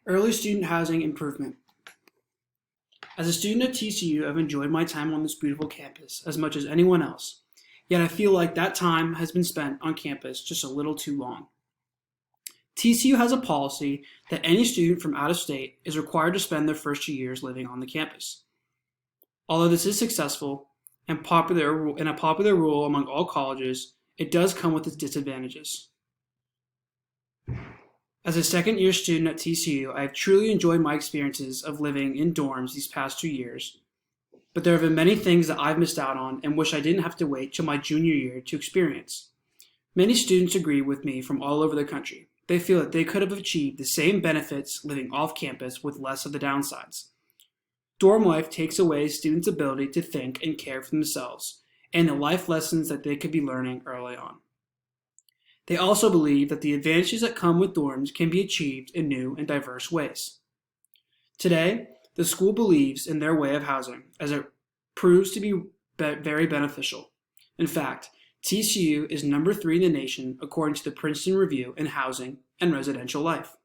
Early student housing improvement. As a student at TCU, I've enjoyed my time on this beautiful campus as much as anyone else. Yet I feel like that time has been spent on campus just a little too long. TCU has a policy that any student from out of state is required to spend their first 2 years living on the campus. Although this is successful and a popular rule among all colleges, it does come with its disadvantages. As a second-year student at TCU, I have truly enjoyed my experiences of living in dorms these past 2 years, but there have been many things that I've missed out on and wish I didn't have to wait till my junior year to experience. Many students agree with me from all over the country. They feel that they could have achieved the same benefits living off campus with less of the downsides. Dorm life takes away students' ability to think and care for themselves, and the life lessons that they could be learning early on. They also believe that the advantages that come with dorms can be achieved in new and diverse ways. Today, the school believes in their way of housing, as it proves to be very beneficial. In fact, TCU is number 3 in the nation according to the Princeton Review in housing and residential life.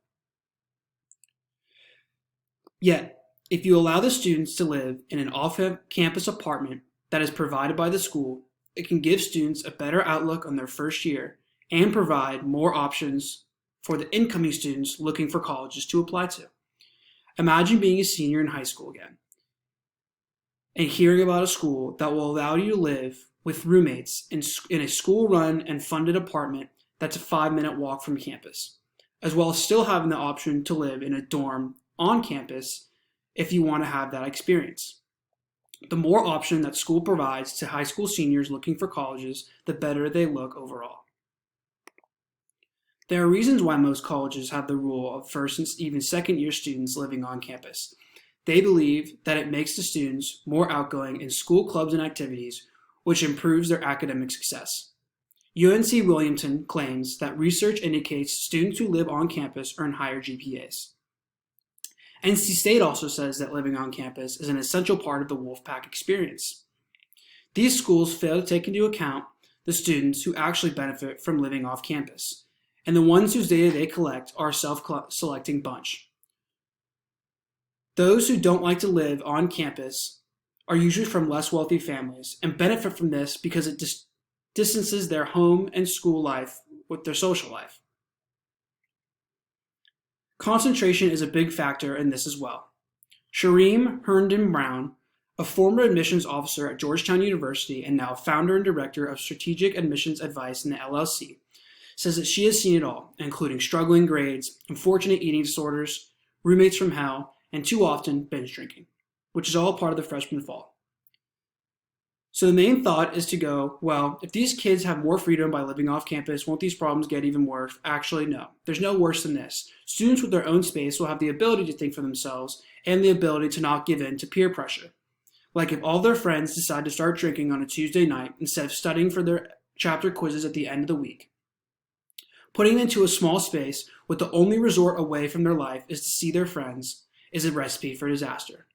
Yet, if you allow the students to live in an off-campus apartment that is provided by the school, it can give students a better outlook on their first year and provide more options for the incoming students looking for colleges to apply to. Imagine being a senior in high school again and hearing about a school that will allow you to live with roommates in a school-run and funded apartment that's a 5-minute walk from campus, as well as still having the option to live in a dorm on campus if you want to have that experience. The more option that school provides to high school seniors looking for colleges, the better they look overall. There are reasons why most colleges have the rule of first and even second-year students living on campus. They believe that it makes the students more outgoing in school clubs and activities, which improves their academic success. UNC Wilmington claims that research indicates students who live on campus earn higher GPAs. NC State also says that living on campus is an essential part of the Wolfpack experience. These schools fail to take into account the students who actually benefit from living off campus, and the ones whose data they collect are a self-selecting bunch. Those who don't like to live on campus are usually from less wealthy families and benefit from this because it distances their home and school life with their social life. Concentration is a big factor in this as well. Shareem Herndon Brown, a former admissions officer at Georgetown University and now founder and director of strategic admissions advice in the LLC, says that she has seen it all, including struggling grades, unfortunate eating disorders, roommates from hell, and too often binge drinking, which is all part of the freshman fall. So the main thought is to go, well, if these kids have more freedom by living off campus, won't these problems get even worse? Actually, no. There's no worse than this. Students with their own space will have the ability to think for themselves and the ability to not give in to peer pressure. Like if all their friends decide to start drinking on a Tuesday night instead of studying for their chapter quizzes at the end of the week. Putting them into a small space with the only resort away from their life is to see their friends is a recipe for disaster.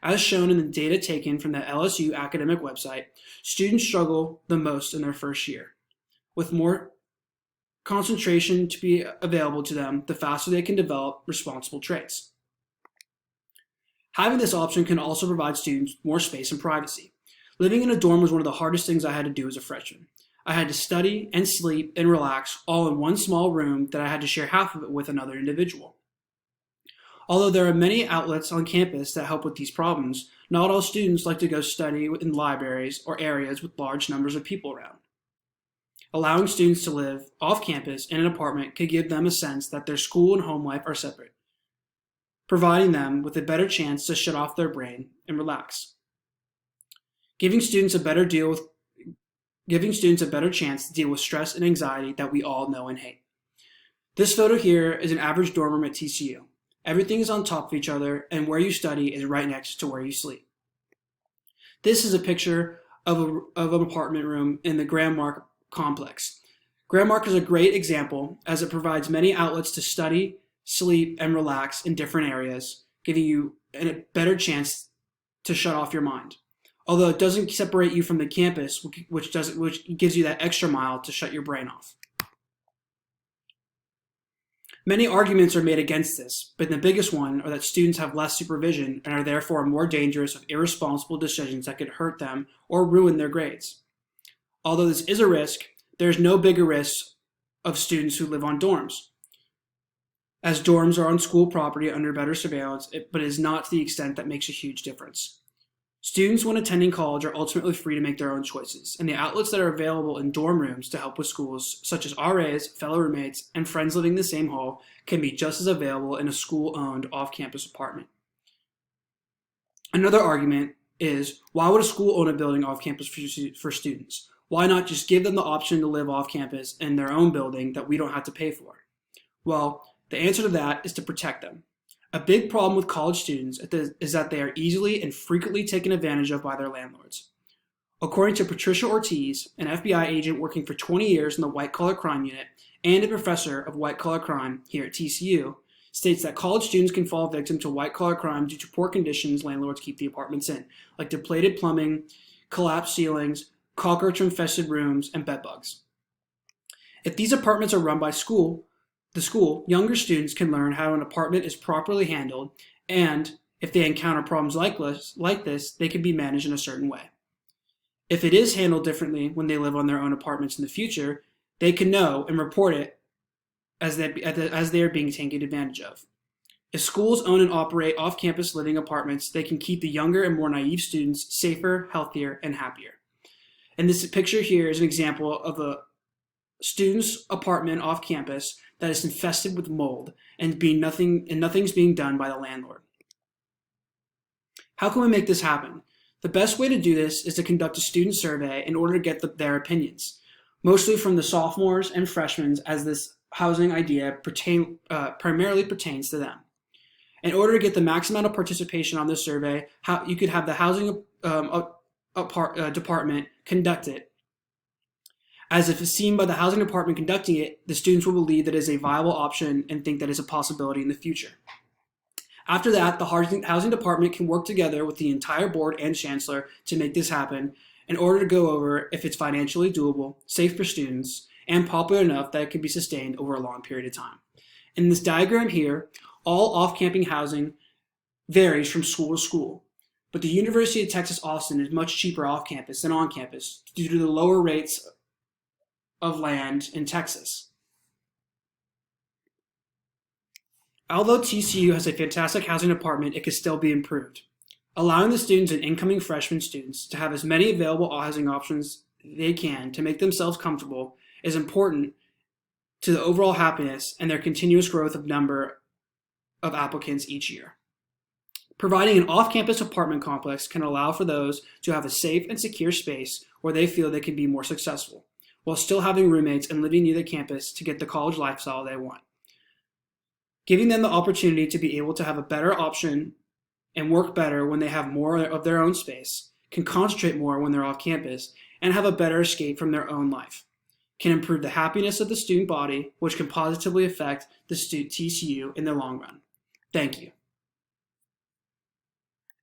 As shown in the data taken from the LSU academic website, students struggle the most in their first year. With more concentration to be available to them, the faster they can develop responsible traits. Having this option can also provide students more space and privacy. Living in a dorm was one of the hardest things I had to do as a freshman. I had to study and sleep and relax all in one small room that I had to share half of it with another individual. Although there are many outlets on campus that help with these problems, not all students like to go study in libraries or areas with large numbers of people around. Allowing students to live off campus in an apartment could give them a sense that their school and home life are separate, providing them with a better chance to shut off their brain and relax. Giving students a better chance to deal with stress and anxiety that we all know and hate. This photo here is an average dorm room at TCU. Everything is on top of each other, and where you study is right next to where you sleep. This is a picture of an apartment room in the Grandmark complex. Grandmark is a great example as it provides many outlets to study, sleep, and relax in different areas, giving you a better chance to shut off your mind. Although it doesn't separate you from the campus, which gives you that extra mile to shut your brain off. Many arguments are made against this, but the biggest one are that students have less supervision and are therefore more dangerous of irresponsible decisions that could hurt them or ruin their grades. Although this is a risk, there is no bigger risk of students who live on dorms, as dorms are on school property under better surveillance, but it is not to the extent that makes a huge difference. Students, when attending college, are ultimately free to make their own choices, and the outlets that are available in dorm rooms to help with schools, such as RAs, fellow roommates, and friends living in the same hall, can be just as available in a school-owned off-campus apartment. Another argument is, why would a school own a building off-campus for students? Why not just give them the option to live off-campus in their own building that we don't have to pay for? Well, the answer to that is to protect them. A big problem with college students is that they are easily and frequently taken advantage of by their landlords. According to Patricia Ortiz, an FBI agent working for 20 years in the white-collar crime unit and a professor of white-collar crime here at TCU, states that college students can fall victim to white-collar crime due to poor conditions landlords keep the apartments in, like depleted plumbing, collapsed ceilings, cockroach-infested rooms, and bedbugs. If these apartments are run by the school, younger students can learn how an apartment is properly handled, and if they encounter problems like this, they can be managed in a certain way. If it is handled differently when they live on their own apartments in the future, they can know and report it as they are being taken advantage of. If schools own and operate off-campus living apartments, they can keep the younger and more naive students safer, healthier, and happier. And this picture here is an example of a student's apartment off campus that is infested with mold and nothing's being done by the landlord. How can we make this happen? The best way to do this is to conduct a student survey in order to get their opinions, mostly from the sophomores and freshmen, as this housing idea primarily pertains to them. In order to get the max amount of participation on this survey, you could have the housing department conduct it. As if seen by the housing department conducting it, the students will believe that it is a viable option and think that it is a possibility in the future. After that, the housing department can work together with the entire board and chancellor to make this happen in order to go over if it's financially doable, safe for students, and popular enough that it can be sustained over a long period of time. In this diagram here, all off-camping housing varies from school to school, but the University of Texas Austin is much cheaper off-campus than on-campus due to the lower rates of land in Texas. Although TCU has a fantastic housing department, it could still be improved. Allowing the students and incoming freshman students to have as many available housing options they can to make themselves comfortable is important to the overall happiness and their continuous growth of number of applicants each year. Providing an off-campus apartment complex can allow for those to have a safe and secure space where they feel they can be more successful, while still having roommates and living near the campus to get the college lifestyle they want. Giving them the opportunity to be able to have a better option and work better when they have more of their own space, can concentrate more when they're off campus, and have a better escape from their own life, can improve the happiness of the student body, which can positively affect the TCU in the long run. Thank you.